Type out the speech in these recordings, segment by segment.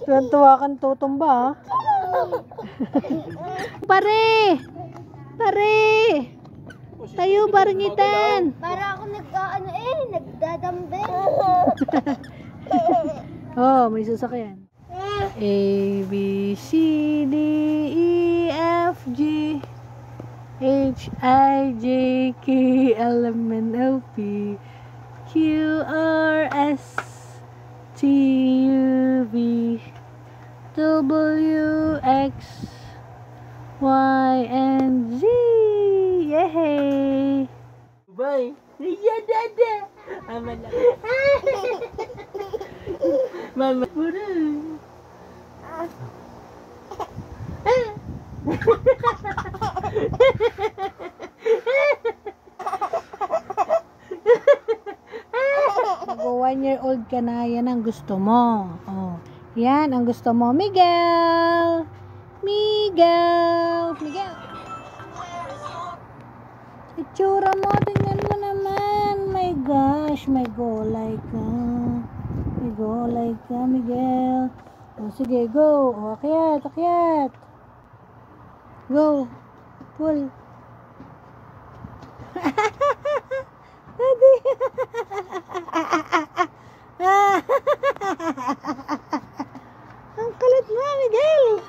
Tuwan-tuwa kang tutumba, ha? Pare! Pare! Tayo, paringitan! Para ako nagdadambel. Oh, may sasakyan. A, B, C, D, E, F, G, H, I, J, K, L, M, N, O, P, Q, R, S, T, U, V, W, X, Y, and Z. Yay! Bye! Iya, dada! Mama lang. Mama. Burung. Go 1-year-old ka na, yan ang gusto mo. Oh, yan ang gusto mo. Miguel! Miguel! Miguel! Itsura mo, tingnan mo naman. My gosh, may golay ka. May golay ka, Miguel. Oh, sige, go. Oh, akyat, akyat. Go. Pull. Daddy. Ang kulit mo, Miguel.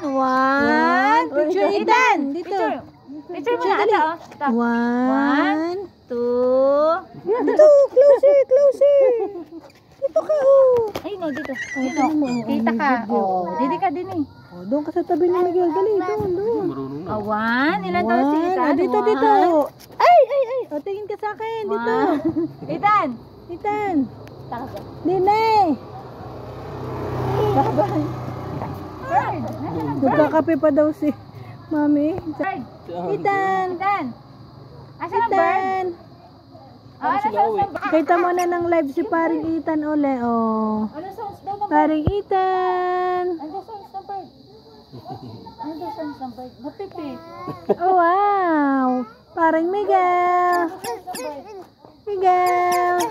One. Picture Ethan. Dito. Picture mo na. Ito. 1, 2. Dito. Close it. Close it. Dito ka, oh. Ay, no, dito. Dito. Kita ka. Oh, didi ka din eh. Oh, doon ka sa tabi ni Miguel. Dali, doon. Marunong na. 1. Ilan daw si Ethan? Dito, dito. Ay. O, tingin ka sa akin. Dito. Ethan. Ethan. Taka. Dinay. Bye-bye. Bird. Nagkakape pa daw si Mami. Bird. Ethan. Ethan. Asan ang bird? Ethan. Oh, ano sounds ng bird? Kita mo na ng live si paring Ethan ule. Oh. Ano sounds daw ng bird? Paring Ethan. Ano sounds ng bird? Ano sounds ng bird? Mapipi. Oh, wow. Paring Miguel. Miguel.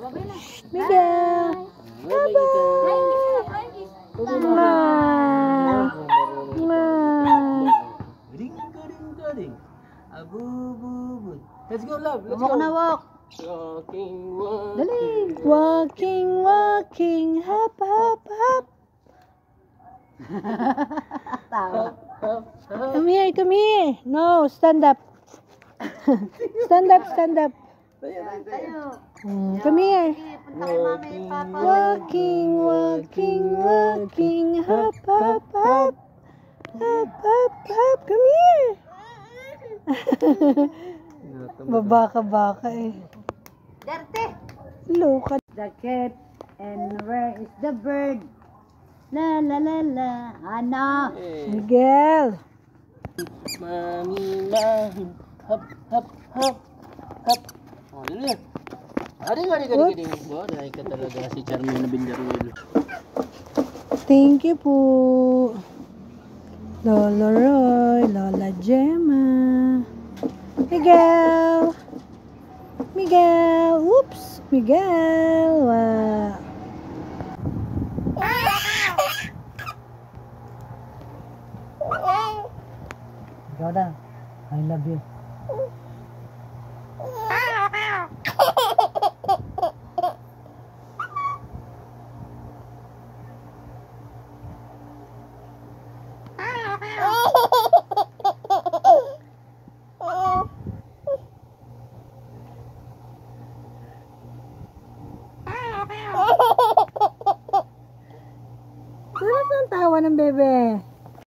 Babay na. Miguel. Galing. Abububud. Let's go, love. Let's Walk go. na walk. Walking, walking. Dali. Walking, walking, hop, hop, hop. Tawa. Come here, come here. No, stand up. Stand up, stand up. Tayo. Come here. Punta kay mama and papa. Walking, walking, walking, hop, hop, hop. Hop, hop, hop. Come here. Babaka-baka eh. Derte. Loka. The cat and where is the bird? La la la la. Ano? Miguel. Mami, mami. Hop, hop, hop. Hop. Oh, dali. Adi. Oh, dahil ka talaga si Charmin na Binjarwil. Thank you po. Lola Roy, Lola Gemma. Miguel. Miguel. Oops. Miguel. Wow. Jordan, I love you. Ano ang tawa ng bebe?